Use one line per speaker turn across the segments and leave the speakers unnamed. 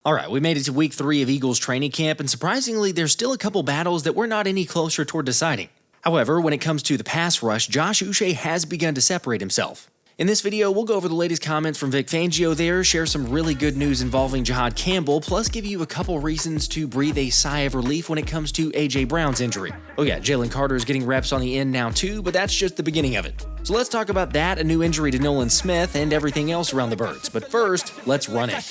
Alright, we made it to week 3 of Eagles training camp, and surprisingly, there's still a couple battles that we're not any closer toward deciding. However, when it comes to the pass rush, Josh Uche has begun to separate himself. In this video, we'll go over the latest comments from Vic Fangio there, share some really good news involving Jihaad Campbell, plus give you a couple reasons to breathe a sigh of relief when it comes to A.J. Brown's injury. Oh yeah, Jalen Carter is getting reps on the end now too, but that's just the beginning of it. So let's talk about that, a new injury to Nolan Smith, and everything else around the Birds. But first, let's run it.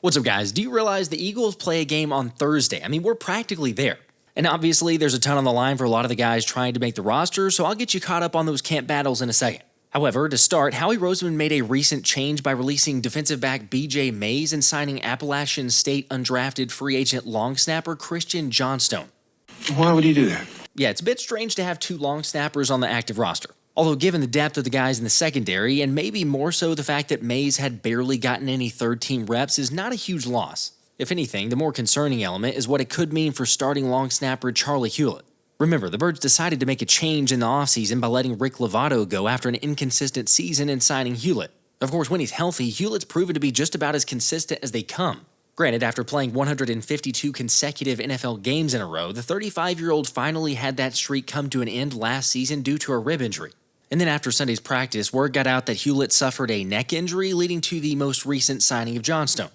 What's up, guys? Do you realize the Eagles play a game on Thursday? I mean, we're practically there. And obviously, there's a ton on the line for a lot of the guys trying to make the roster, so I'll get you caught up on those camp battles in a second. However, to start, Howie Roseman made a recent change by releasing defensive back B.J. Mays and signing Appalachian State undrafted free agent long snapper Christian Johnstone.
Why would he do that?
Yeah, it's a bit strange to have two long snappers on the active roster. Although given the depth of the guys in the secondary, and maybe more so the fact that Mays had barely gotten any third-team reps, is not a huge loss. If anything, the more concerning element is what it could mean for starting long snapper Charlie Hewlett. Remember, the Birds decided to make a change in the offseason by letting Rick Lovato go after an inconsistent season and signing Hewlett. Of course, when he's healthy, Hewlett's proven to be just about as consistent as they come. Granted, after playing 152 consecutive NFL games in a row, the 35-year-old finally had that streak come to an end last season due to a rib injury. And then after Sunday's practice, word got out that Hewlett suffered a neck injury, leading to the most recent signing of Johnstone.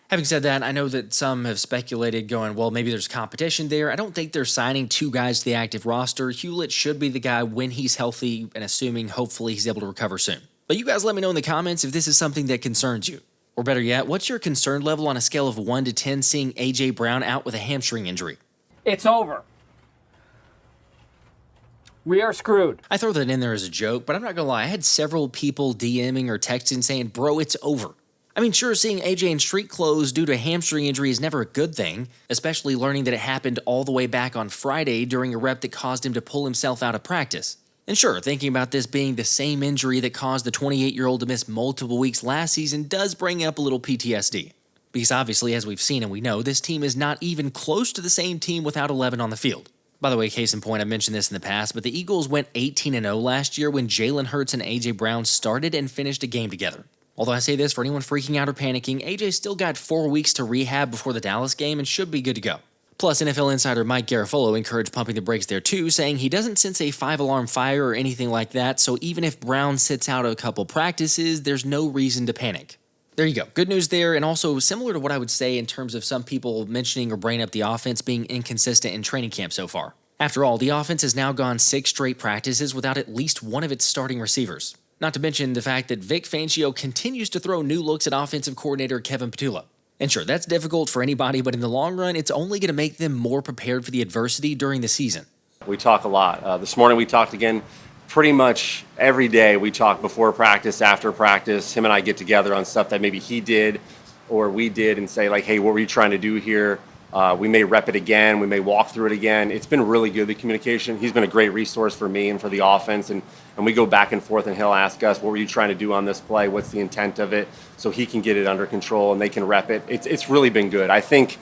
Having said that, I know that some have speculated going, well, maybe there's competition there. I don't think they're signing two guys to the active roster. Hewlett should be the guy when he's healthy, and assuming hopefully he's able to recover soon. But you guys let me know in the comments if this is something that concerns you. Or better yet, what's your concern level on a scale of 1 to 10 seeing A.J. Brown out with a hamstring injury?
It's over. We are screwed.
I throw that in there as a joke, but I'm not gonna lie, I had several people DMing or texting saying, bro, it's over. I mean, sure, seeing AJ in street clothes due to a hamstring injury is never a good thing, especially learning that it happened all the way back on Friday during a rep that caused him to pull himself out of practice. And sure, thinking about this being the same injury that caused the 28-year-old to miss multiple weeks last season does bring up a little PTSD. Because obviously, as we've seen and we know, this team is not even close to the same team without 11 on the field. By the way, case in point, I mentioned this in the past, but the Eagles went 18-0 last year when Jalen Hurts and A.J. Brown started and finished a game together. Although I say this for anyone freaking out or panicking, A.J. still got 4 weeks to rehab before the Dallas game and should be good to go. Plus, NFL insider Mike Garafolo encouraged pumping the brakes there too, saying he doesn't sense a 5-alarm fire or anything like that, so even if Brown sits out a couple practices, there's no reason to panic. There you go. Good news there, and also similar to what I would say in terms of some people mentioning or bringing up the offense being inconsistent in training camp so far. After all, the offense has now gone 6 straight practices without at least one of its starting receivers. Not to mention the fact that Vic Fangio continues to throw new looks at offensive coordinator Kevin Patullo. And sure, that's difficult for anybody, but in the long run, it's only going to make them more prepared for the adversity during the season.
We talk a lot. This morning we talked again. Pretty much every day we talk before practice, after practice. Him and I get together on stuff that maybe he did or we did and say like, hey, what were you trying to do here? We may rep it again. We may walk through it again. It's been really good, the communication. He's been a great resource for me and for the offense. And we go back and forth, and he'll ask us, what were you trying to do on this play? What's the intent of it? So he can get it under control, and they can rep it. It's really been good. I think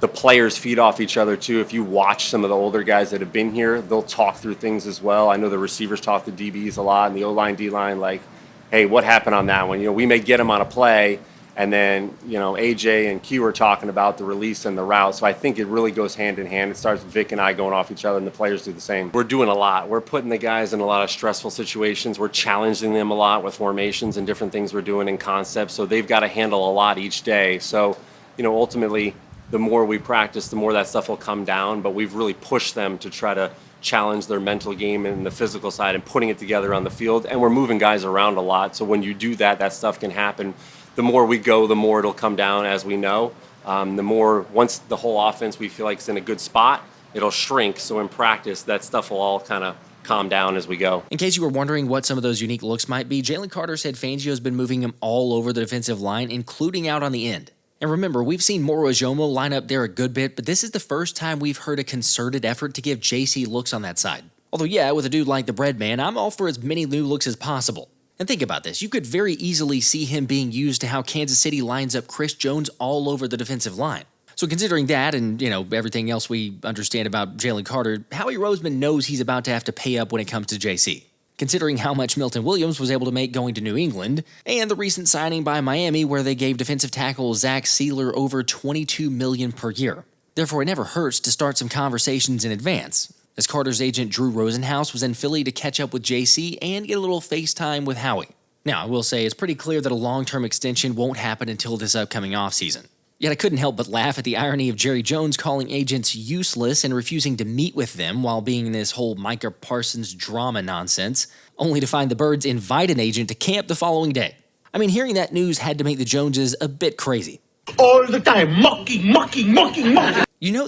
the players feed off each other, too. If you watch some of the older guys that have been here, they'll talk through things as well. I know the receivers talk to DBs a lot, and the O-line, D-line, like, hey, what happened on that one? We may get them on a play, and then, AJ and Q are talking about the release and the route. So I think it really goes hand in hand. It starts with Vic and I going off each other, and the players do the same. We're doing a lot. We're putting the guys in a lot of stressful situations. We're challenging them a lot with formations and different things we're doing in concepts. So they've got to handle a lot each day. So, ultimately, the more we practice, the more that stuff will come down. But we've really pushed them to try to challenge their mental game and the physical side and putting it together on the field. And we're moving guys around a lot. So when you do that, that stuff can happen. The more we go, the more it'll come down, as we know. The more, once the whole offense we feel like is in a good spot, it'll shrink. So in practice, that stuff will all kind of calm down as we go.
In case you were wondering what some of those unique looks might be, Jalen Carter said Fangio's been moving him all over the defensive line, including out on the end. And remember, we've seen more Ojomo line up there a good bit, but this is the first time we've heard a concerted effort to give JC looks on that side. Although yeah, with a dude like the Bread Man, I'm all for as many new looks as possible. And think about this, you could very easily see him being used to how Kansas City lines up Chris Jones all over the defensive line. So considering that and, everything else we understand about Jalen Carter, Howie Roseman knows he's about to have to pay up when it comes to JC. Considering how much Milton Williams was able to make going to New England, and the recent signing by Miami where they gave defensive tackle Zach Sealer over $22 million per year. Therefore, it never hurts to start some conversations in advance, as Carter's agent Drew Rosenhaus was in Philly to catch up with JC and get a little FaceTime with Howie. Now, I will say it's pretty clear that a long-term extension won't happen until this upcoming offseason. Yet I couldn't help but laugh at the irony of Jerry Jones calling agents useless and refusing to meet with them while being in this whole Micah Parsons drama nonsense, only to find the Birds invite an agent to camp the following day. I mean, hearing that news had to make the Joneses a bit crazy.
All the time, mocking.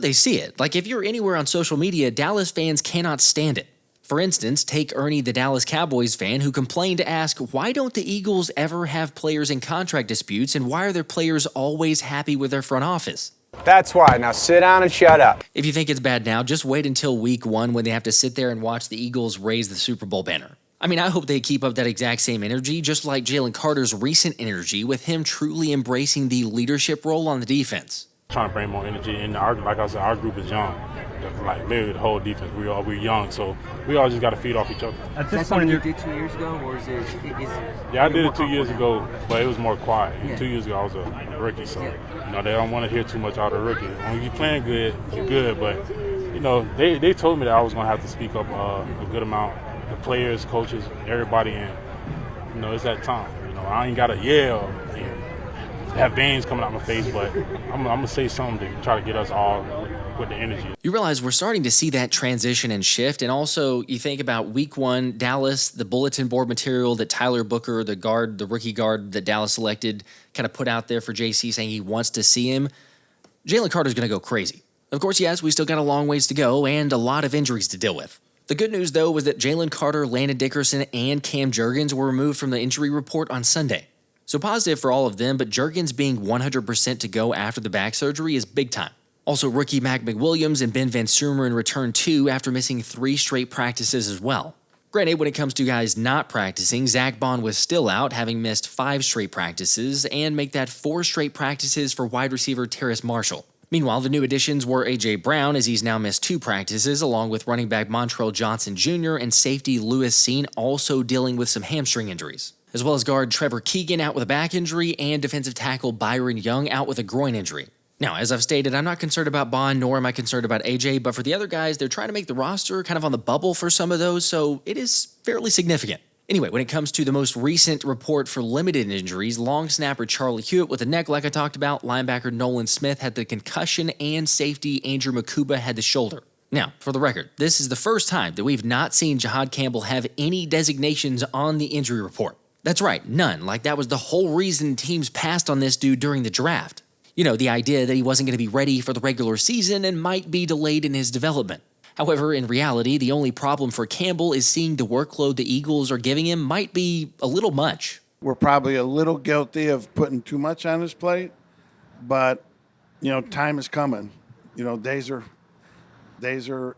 They see it. Like, if you're anywhere on social media, Dallas fans cannot stand it. For instance, take Ernie, the Dallas Cowboys fan, who complained to ask, why don't the Eagles ever have players in contract disputes, and why are their players always happy with their front office?
That's why. Now sit down and shut up.
If you think it's bad now, just wait until week 1 when they have to sit there and watch the Eagles raise the Super Bowl banner. I mean, I hope they keep up that exact same energy, just like Jalen Carter's recent energy, with him truly embracing the leadership role on the defense.
Trying to bring more energy in. Like I said, our group is young. Like literally the whole defense, we're young, so we all just got to feed off each other.
At this point, you did 2 years ago, or is it?
Yeah, I did it 2 years ago, but it was more quiet. Yeah. 2 years ago, I was a rookie, so they don't want to hear too much out of the rookie. When you're playing good, you're good, but they told me that I was going to have to speak up a good amount. The players, coaches, everybody, and it's that time. I ain't got to yell and have veins coming out my face, but I'm going to say something to try to get us all with the energy.
You realize we're starting to see that transition and shift, and also you think about week 1, Dallas, the bulletin board material that Tyler Booker, the rookie guard that Dallas selected, kind of put out there for JC saying he wants to see him. Jalen Carter's going to go crazy. Of course, yes, we still got a long ways to go and a lot of injuries to deal with. The good news, though, was that Jalen Carter, Landon Dickerson, and Cam Jurgens were removed from the injury report on Sunday. So positive for all of them, but Jurgens being 100% to go after the back surgery is big time. Also, rookie Mac McWilliams and Ben Van Sumeren returned too after missing 3 straight practices as well. Granted, when it comes to guys not practicing, Zach Bond was still out, having missed 5 straight practices, and make that 4 straight practices for wide receiver Terrace Marshall. Meanwhile, the new additions were A.J. Brown, as he's now missed 2 practices, along with running back Montrell Johnson Jr. and safety Lewis Seen, also dealing with some hamstring injuries, as well as guard Trevor Keegan out with a back injury and defensive tackle Byron Young out with a groin injury. Now, as I've stated, I'm not concerned about Bond, nor am I concerned about AJ, but for the other guys, they're trying to make the roster kind of on the bubble for some of those, so it is fairly significant. Anyway, when it comes to the most recent report for limited injuries, long snapper Charlie Hewitt with the neck like I talked about, linebacker Nolan Smith had the concussion, and safety Andrew Mukuba had the shoulder. Now, for the record, this is the first time that we've not seen Jihaad Campbell have any designations on the injury report. That's right, none. Like that was the whole reason teams passed on this dude during the draft. The idea that he wasn't going to be ready for the regular season and might be delayed in his development. However, in reality, the only problem for Campbell is seeing the workload the Eagles are giving him might be a little much.
We're probably a little guilty of putting too much on his plate, but, time is coming. Days are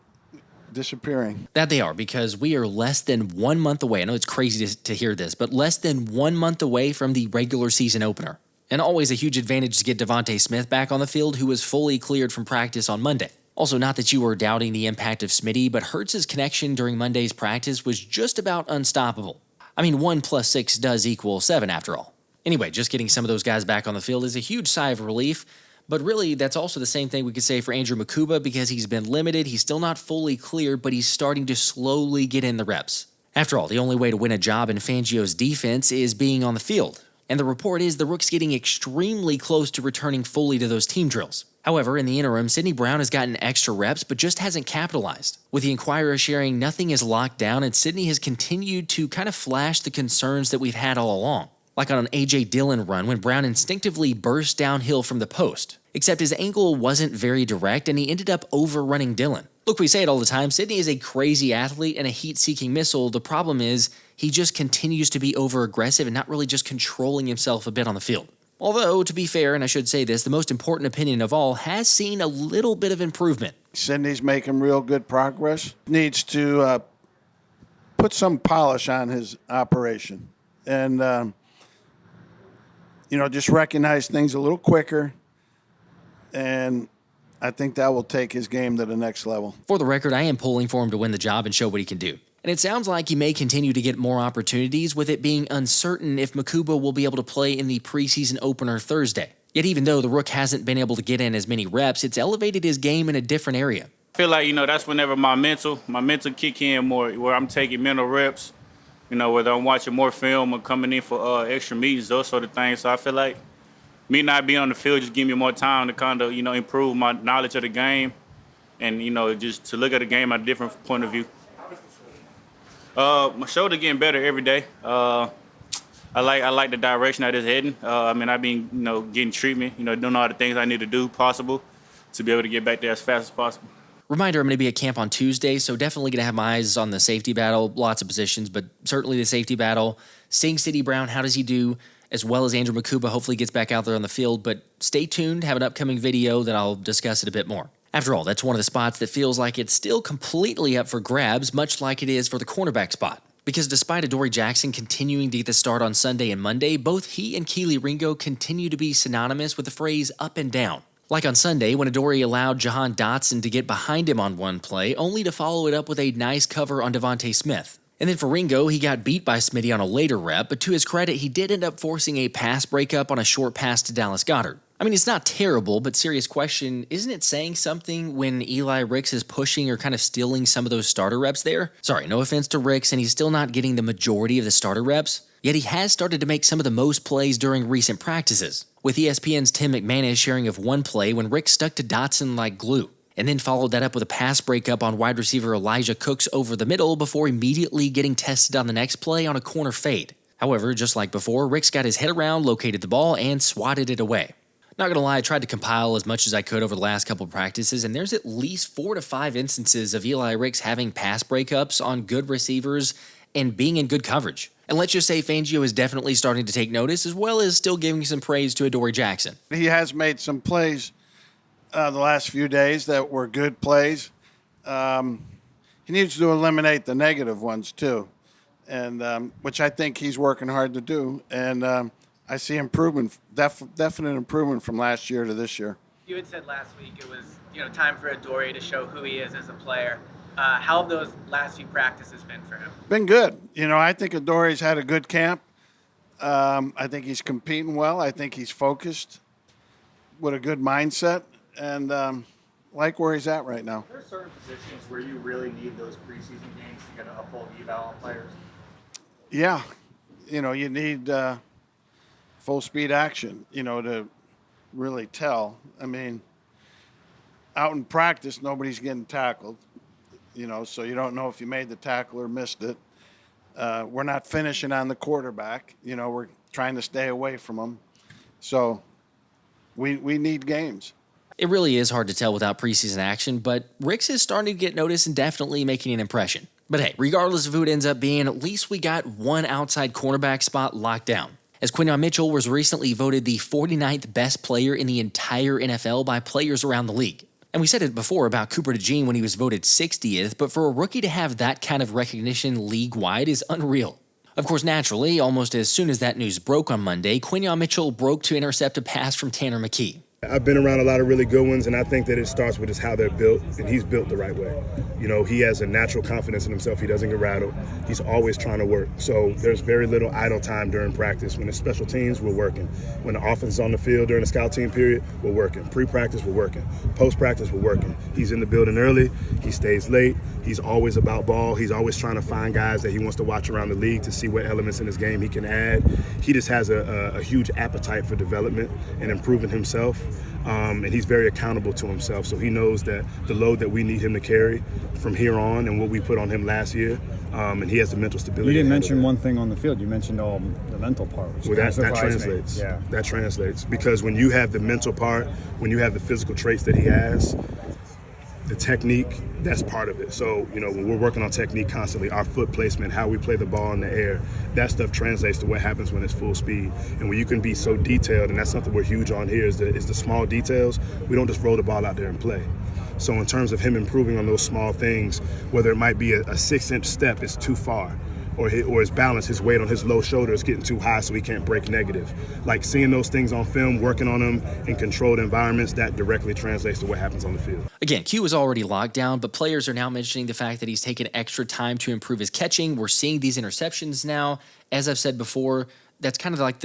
disappearing.
That they are, because we are less than 1 month away. I know it's crazy to hear this, but less than 1 month away from the regular season opener. And always a huge advantage to get Devontae Smith back on the field, who was fully cleared from practice on Monday. Also, not that you were doubting the impact of Smitty, but Hurts's connection during Monday's practice was just about unstoppable. I mean, 1 + 6 does equal 7 after all. Anyway, just getting some of those guys back on the field is a huge sigh of relief, but really that's also the same thing we could say for Andrew Mukuba, because he's been limited, he's still not fully cleared, but he's starting to slowly get in the reps. After all, the only way to win a job in Fangio's defense is being on the field. And the report is the Rook's getting extremely close to returning fully to those team drills. However, in the interim, Sidney Brown has gotten extra reps but just hasn't capitalized. With the Inquirer sharing nothing is locked down, and Sidney has continued to kind of flash the concerns that we've had all along. Like on an A.J. Dillon run when Brown instinctively burst downhill from the post. Except his angle wasn't very direct and he ended up overrunning Dillon. Look, we say it all the time, Sidney is a crazy athlete and a heat-seeking missile. The problem is he just continues to be over-aggressive and not really just controlling himself a bit on the field. Although, to be fair, and I should say this, the most important opinion of all has seen a little bit of improvement.
Sidney's making real good progress. Needs to put some polish on his operation and, just recognize things a little quicker and I think that will take his game to the next level.
For the record, I am pulling for him to win the job and show what he can do. And it sounds like he may continue to get more opportunities, with it being uncertain if Mukuba will be able to play in the preseason opener Thursday. Yet even though the Rook hasn't been able to get in as many reps, it's elevated his game in a different area.
I feel like, that's whenever my mental kick in more, where I'm taking mental reps, whether I'm watching more film or coming in for extra meetings, those sort of things. So I feel like me not being on the field just give me more time to kind of, improve my knowledge of the game and, just to look at the game at a different point of view. My shoulder getting better every day. I like the direction that it's heading. I've been, getting treatment, doing all the things I need to do possible to be able to get back there as fast as possible.
Reminder, I'm going to be at camp on Tuesday, so definitely going to have my eyes on the safety battle, lots of positions, but certainly the safety battle. Seeing City Brown, how does he do, as well as Andrew Mukuba hopefully gets back out there on the field, but stay tuned, have an upcoming video that I'll discuss it a bit more. After all, that's one of the spots that feels like it's still completely up for grabs, much like it is for the cornerback spot. Because despite Adoree Jackson continuing to get the start on Sunday and Monday, both he and Kelee Ringo continue to be synonymous with the phrase up and down. Like on Sunday, when Adoree allowed Jahan Dotson to get behind him on one play, only to follow it up with a nice cover on Devontae Smith. And then for Ringo, he got beat by Smitty on a later rep, but to his credit, he did end up forcing a pass breakup on a short pass to Dallas Goedert. It's not terrible, but serious question, isn't it saying something when Eli Ricks is pushing or kind of stealing some of those starter reps there? Sorry, no offense to Ricks, and he's still not getting the majority of the starter reps. Yet he has started to make some of the most plays during recent practices, with ESPN's Tim McManus sharing of one play when Ricks stuck to Dotson like glue, and then followed that up with a pass breakup on wide receiver Elijah Cooks over the middle before immediately getting tested on the next play on a corner fade. However, just like before, Ricks got his head around, located the ball, and swatted it away. Not gonna lie, I tried to compile as much as I could over the last couple of practices, and there's at least 4 to 5 instances of Eli Ricks having pass breakups on good receivers and being in good coverage. And let's just say Fangio is definitely starting to take notice, as well as still giving some praise to Adoree Jackson.
He has made some plays the last few days that were good plays. He needs to eliminate the negative ones too, and which I think he's working hard to do. And I see improvement, definite improvement from last year to this year.
You had said last week it was time for Adoree to show who he is as a player. How have those last few practices been for him?
Been good. I think Adoree's had a good camp. I think he's competing well. I think he's focused with a good mindset, and like where he's at right now.
Are there certain positions where you really need those preseason games to get an uphold eval on players?
Yeah. You need full speed action, to really tell. Out in practice, nobody's getting tackled, so you don't know if you made the tackle or missed it. We're not finishing on the quarterback. We're trying to stay away from them. So we need games.
It really is hard to tell without preseason action, but Ricks is starting to get noticed and definitely making an impression. But hey, regardless of who it ends up being, at least we got one outside cornerback spot locked down, as Quinyon Mitchell was recently voted the 49th best player in the entire NFL by players around the league. And we said it before about Cooper DeJean when he was voted 60th, but for a rookie to have that kind of recognition league-wide is unreal. Of course, naturally, almost as soon as that news broke on Monday, Quinyon Mitchell broke to intercept a pass from Tanner McKee.
I've been around a lot of really good ones, and I think that it starts with just how they're built, and he's built the right way. He has a natural confidence in himself. He doesn't get rattled. He's always trying to work. So there's very little idle time during practice. When it's special teams, we're working. When the offense is on the field during the scout team period, we're working. Pre-practice, we're working. Post-practice, we're working. He's in the building early. He stays late. He's always about ball. He's always trying to find guys that he wants to watch around the league to see what elements in his game he can add. He just has a huge appetite for development and improving himself. And he's very accountable to himself, so he knows that the load that we need him to carry from here on and what we put on him last year, and he has the mental stability.
You didn't mention one thing on the field. You mentioned the mental part.
Well, that translates.
Yeah.
That translates, because when you have the mental part, when you have the physical traits that he has, the technique, that's part of it. So, when we're working on technique constantly, our foot placement, how we play the ball in the air, that stuff translates to what happens when it's full speed. And when you can be so detailed, and that's something we're huge on here, is the small details. We don't just roll the ball out there and play. So in terms of him improving on those small things, whether it might be a 6-inch step is too far. or his balance, his weight on his low shoulder is getting too high so he can't break negative. Like seeing those things on film, working on them in controlled environments, that directly translates to what happens on the field.
Again, Q was already locked down, but players are now mentioning the fact that he's taken extra time to improve his catching. We're seeing these interceptions now. As I've said before, that's kind of like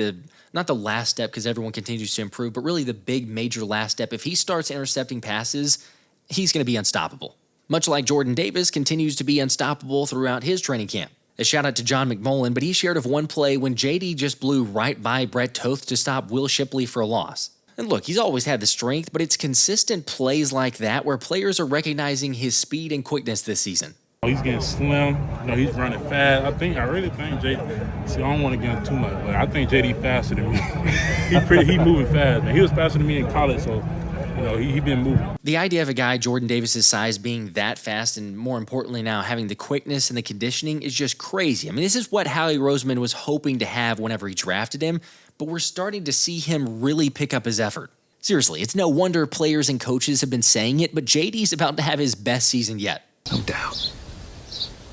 not the last step because everyone continues to improve, but really the big major last step. If he starts intercepting passes, he's going to be unstoppable. Much like Jordan Davis continues to be unstoppable throughout his training camp. A shout out to John McMullen, but he shared of one play when JD just blew right by Brett Toth to stop Will Shipley for a loss. And look, he's always had the strength, but it's consistent plays like that where players are recognizing his speed and quickness this season.
He's getting slim. He's running fast. I really think JD. See, I don't want to get him too much, but I think JD faster than me. He moving fast, man. He was faster than me in college, so he been moving.
The idea of a guy Jordan Davis's size being that fast and more importantly now having the quickness and the conditioning is just crazy. I mean, this is what Howie Roseman was hoping to have whenever he drafted him, but we're starting to see him really pick up his effort. Seriously, it's no wonder players and coaches have been saying it, but JD's about to have his best season yet.
No doubt.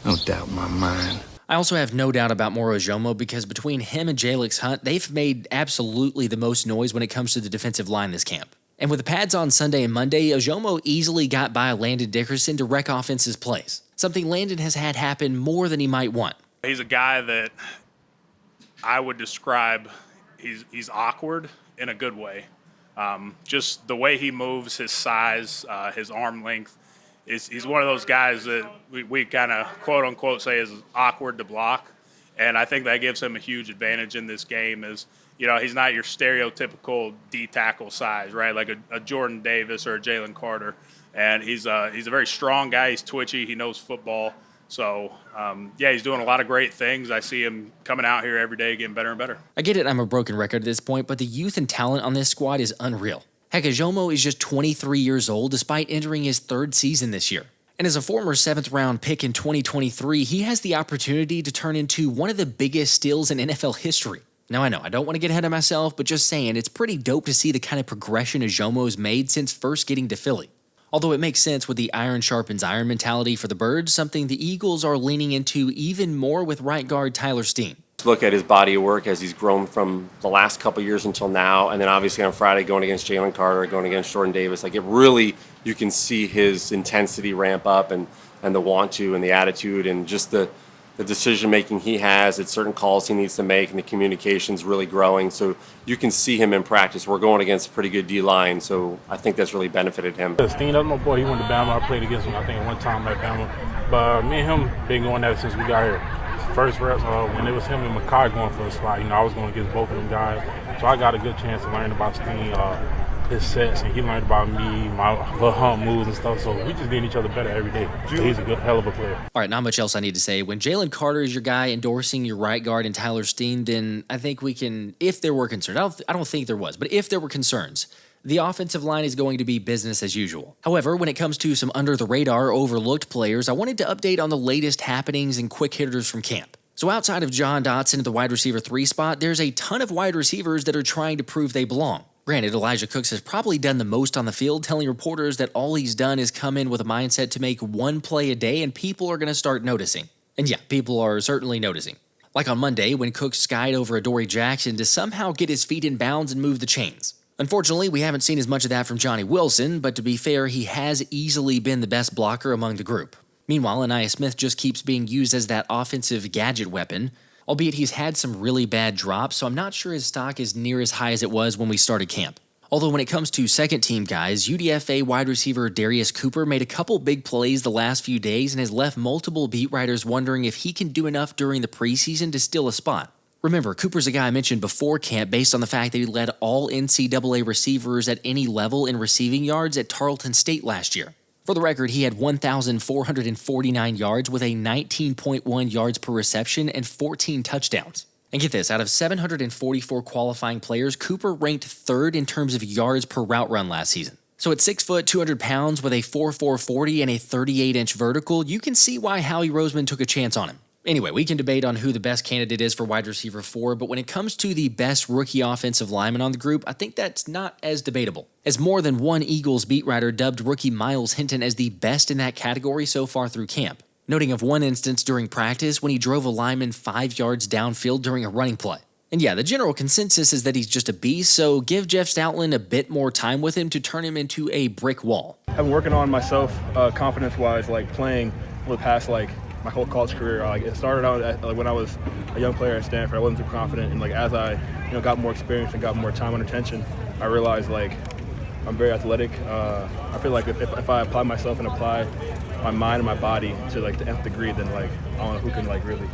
No doubt in my mind.
I also have no doubt about more Ojomo because between him and Jalyx Hunt, they've made absolutely the most noise when it comes to the defensive line this camp. And with the pads on Sunday and Monday, Ojomo easily got by Landon Dickerson to wreck offense's plays, something Landon has had happen more than he might want.
He's a guy that I would describe, he's awkward in a good way. Just the way he moves, his size, his arm length. He's one of those guys that we kind of quote unquote say is awkward to block, and I think that gives him a huge advantage in this game. Is he's not your stereotypical D tackle size, right? Like a Jordan Davis or a Jalen Carter, and he's a very strong guy. He's twitchy. He knows football. So he's doing a lot of great things. I see him coming out here every day, getting better and better.
I get it. I'm a broken record at this point, but the youth and talent on this squad is unreal. Heck, Ojomo is just 23 years old despite entering his third season this year. And as a former 7th-round pick in 2023, he has the opportunity to turn into one of the biggest steals in NFL history. Now, I know, I don't want to get ahead of myself, but just saying, it's pretty dope to see the kind of progression Ojomo's made since first getting to Philly. Although it makes sense with the iron sharpens iron mentality for the Birds, something the Eagles are leaning into even more with right guard Tyler Steen.
Look at his body of work as he's grown from the last couple of years until now, and then obviously on Friday going against Jalen Carter, going against Jordan Davis. Like, it really, you can see his intensity ramp up and the want to and the attitude and just the decision making he has at certain calls he needs to make, and the communication's really growing. So you can see him in practice. We're going against a pretty good D line, so I think that's really benefited him.
Steen, that's my boy. He went to Bama. I played against him, I think, one time at Bama. But me and him been going at it since we got here. First reps, when it was him and Makai going for a spot, I was going against both of them guys. So I got a good chance to learn about Steen, his sets, and he learned about me, my little hump moves and stuff. So we just getting each other better every day. So he's a good, hell of a player.
All right, not much else I need to say. When Jalen Carter is your guy endorsing your right guard and Tyler Steen, then I think we can, if there were concerns, I don't think there was, but if there were concerns, the offensive line is going to be business as usual. However, when it comes to some under-the-radar, overlooked players, I wanted to update on the latest happenings and quick hitters from camp. So outside of John Dotson at the wide receiver 3 spot, there's a ton of wide receivers that are trying to prove they belong. Granted, Elijah Cooks has probably done the most on the field, telling reporters that all he's done is come in with a mindset to make one play a day and people are going to start noticing. And yeah, people are certainly noticing. Like on Monday, when Cooks skied over Adoree Jackson to somehow get his feet in bounds and move the chains. Unfortunately, we haven't seen as much of that from Johnny Wilson, but to be fair, he has easily been the best blocker among the group. Meanwhile, Anaya Smith just keeps being used as that offensive gadget weapon, albeit he's had some really bad drops, so I'm not sure his stock is near as high as it was when we started camp. Although when it comes to second-team guys, UDFA wide receiver Darius Cooper made a couple big plays the last few days and has left multiple beat writers wondering if he can do enough during the preseason to steal a spot. Remember, Cooper's a guy I mentioned before camp based on the fact that he led all NCAA receivers at any level in receiving yards at Tarleton State last year. For the record, he had 1,449 yards with a 19.1 yards per reception and 14 touchdowns. And get this, out of 744 qualifying players, Cooper ranked third in terms of yards per route run last season. So at 6 foot, 200 pounds with a 4.4 40 and a 38-inch vertical, you can see why Howie Roseman took a chance on him. Anyway, we can debate on who the best candidate is for wide receiver 4, but when it comes to the best rookie offensive lineman on the group, I think that's not as debatable, as more than one Eagles beat writer dubbed rookie Myles Hinton as the best in that category so far through camp. noting of one instance during practice when he drove a lineman 5 yards downfield during a running play. And yeah, the general consensus is that he's just a beast, so give Jeff Stoutland a bit more time with him to turn him into a brick wall.
I've been working on myself confidence-wise, like playing over the past my whole college career. It started out when I was a young player at Stanford. I wasn't too confident, and as I got more experience and got more time under tension, I realized I'm very athletic. I feel like if I apply myself and apply my mind and my body to the nth degree, then I don't know who can really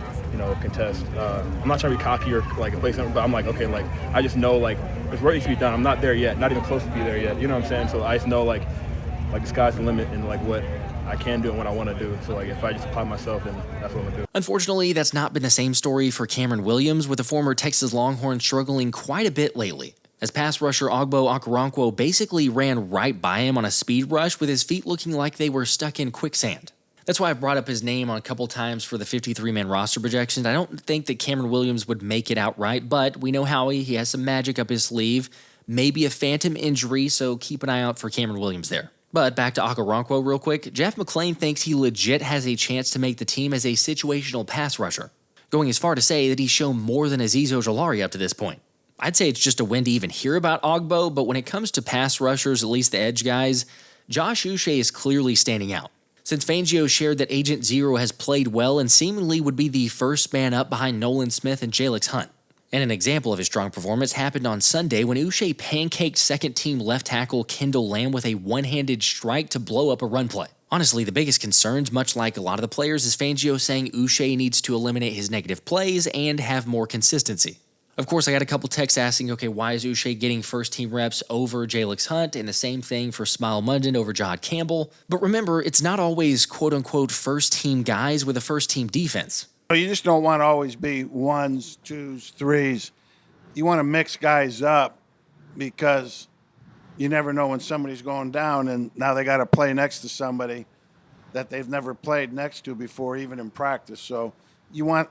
contest. I'm not trying to be cocky or play something, but I'm okay, I just know there's work needs to be done. I'm not there yet, not even close to be there yet. You know what I'm saying? So I just know the sky's the limit and what I can do and what I want to do. So if I just apply myself, then that's what I'm gonna do.
Unfortunately, that's not been the same story for Cameron Williams, with the former Texas Longhorn struggling quite a bit lately, as pass rusher Ogbo Okoronkwo basically ran right by him on a speed rush with his feet looking like they were stuck in quicksand. That's why I've brought up his name on a couple times for the 53-man roster projections. I don't think that Cameron Williams would make it outright, but we know Howie, he has some magic up his sleeve, maybe a phantom injury, so keep an eye out for Cameron Williams there. But back to Okoronkwo real quick, Jeff McClain thinks he legit has a chance to make the team as a situational pass rusher, going as far to say that he's shown more than Azeez Ojulari up to this point. I'd say it's just a win to even hear about Ogbo, but when it comes to pass rushers, at least the edge guys, Josh Uche is clearly standing out. Since Fangio shared that Agent Zero has played well and seemingly would be the first man up behind Nolan Smith and Jalyx Hunt. And an example of his strong performance happened on Sunday when Uche pancaked second-team left tackle Kendall Lamb with a one-handed strike to blow up a run play. Honestly, the biggest concerns, much like a lot of the players, is Fangio saying Uche needs to eliminate his negative plays and have more consistency. Of course, I got a couple texts asking, okay, why is Uche getting first-team reps over Jalyx Hunt, and the same thing for Smile Munden over Jihaad Campbell? But remember, it's not always quote-unquote first-team guys with a first-team defense.
You just don't want to always be ones, twos, threes. You want to mix guys up because you never know when somebody's going down, and now they got to play next to somebody that they've never played next to before, even in practice. So you want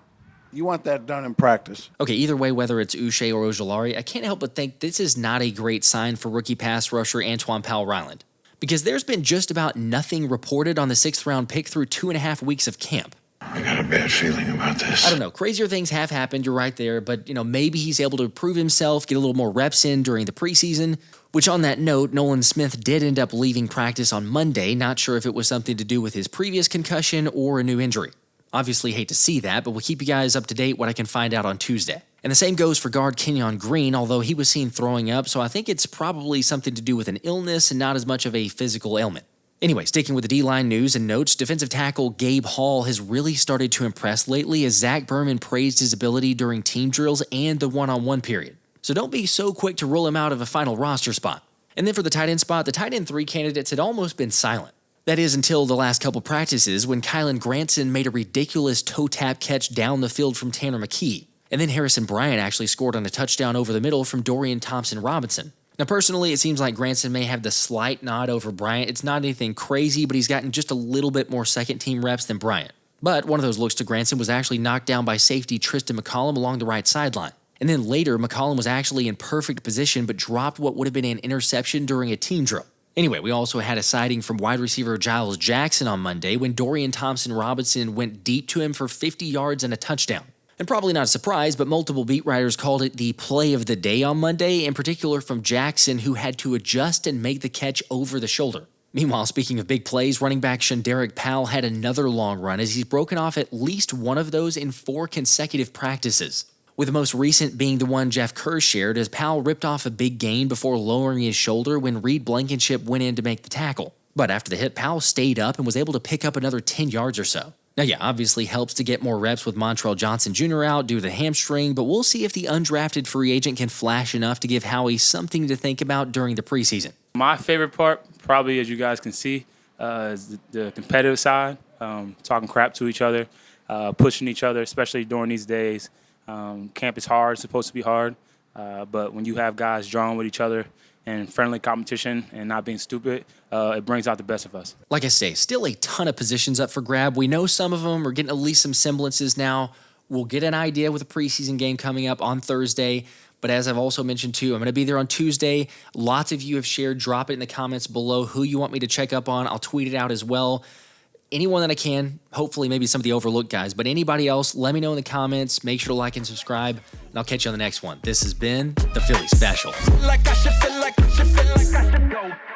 that done in practice.
Okay, either way, whether it's Uche or Ojulari, I can't help but think this is not a great sign for rookie pass rusher Antwaun Powell Ryland, because there's been just about nothing reported on the 6th-round pick through 2.5 weeks of camp.
I got a bad feeling about this.
I don't know. Crazier things have happened. You're right there. But, maybe he's able to prove himself, get a little more reps in during the preseason, which on that note, Nolan Smith did end up leaving practice on Monday. Not sure if it was something to do with his previous concussion or a new injury. Obviously hate to see that, but we'll keep you guys up to date what I can find out on Tuesday. And the same goes for guard Quinyon Green, although he was seen throwing up, so I think it's probably something to do with an illness and not as much of a physical ailment. Anyway, sticking with the D-line news and notes, defensive tackle Gabe Hall has really started to impress lately as Zach Berman praised his ability during team drills and the one-on-one period. So don't be so quick to rule him out of a final roster spot. And then for the tight end spot, the tight end 3 candidates had almost been silent. That is until the last couple practices when Kylan Granson made a ridiculous toe-tap catch down the field from Tanner McKee. And then Harrison Bryant actually scored on a touchdown over the middle from Dorian Thompson-Robinson. Now, personally, it seems like Granson may have the slight nod over Bryant. It's not anything crazy, but he's gotten just a little bit more second-team reps than Bryant. But one of those looks to Granson was actually knocked down by safety Tristin McCollum along the right sideline. And then later, McCollum was actually in perfect position but dropped what would have been an interception during a team drill. Anyway, we also had a sighting from wide receiver Giles Jackson on Monday when Dorian Thompson-Robinson went deep to him for 50 yards and a touchdown. And probably not a surprise, but multiple beat writers called it the play of the day on Monday, in particular from Jackson, who had to adjust and make the catch over the shoulder. Meanwhile, speaking of big plays, running back Shunderrick Powell had another long run as he's broken off at least one of those in 4 consecutive practices, with the most recent being the one Jeff Kerr shared as Powell ripped off a big gain before lowering his shoulder when Reed Blankenship went in to make the tackle. But after the hit, Powell stayed up and was able to pick up another 10 yards or so. Now, yeah, obviously helps to get more reps with Montrell Johnson Jr. out due to the hamstring, but we'll see if the undrafted free agent can flash enough to give Howie something to think about during the preseason.
My favorite part, probably as you guys can see, is the competitive side, talking crap to each other, pushing each other, especially during these days. Camp is hard, it's supposed to be hard, but when you have guys drawing with each other and friendly competition and not being stupid, it brings out the best of us.
Like I say, still a ton of positions up for grab. We know some of them are getting at least some semblances now. We'll get an idea with a preseason game coming up on Thursday. But as I've also mentioned too, I'm going to be there on Tuesday. Lots of you have shared. Drop it in the comments below who you want me to check up on. I'll tweet it out as well. anyone that I can, hopefully maybe some of the overlooked guys, but anybody else, let me know in the comments. Make sure to like and subscribe, and I'll catch you on the next one. This has been the Philly Special.
Like I should feel like I should go.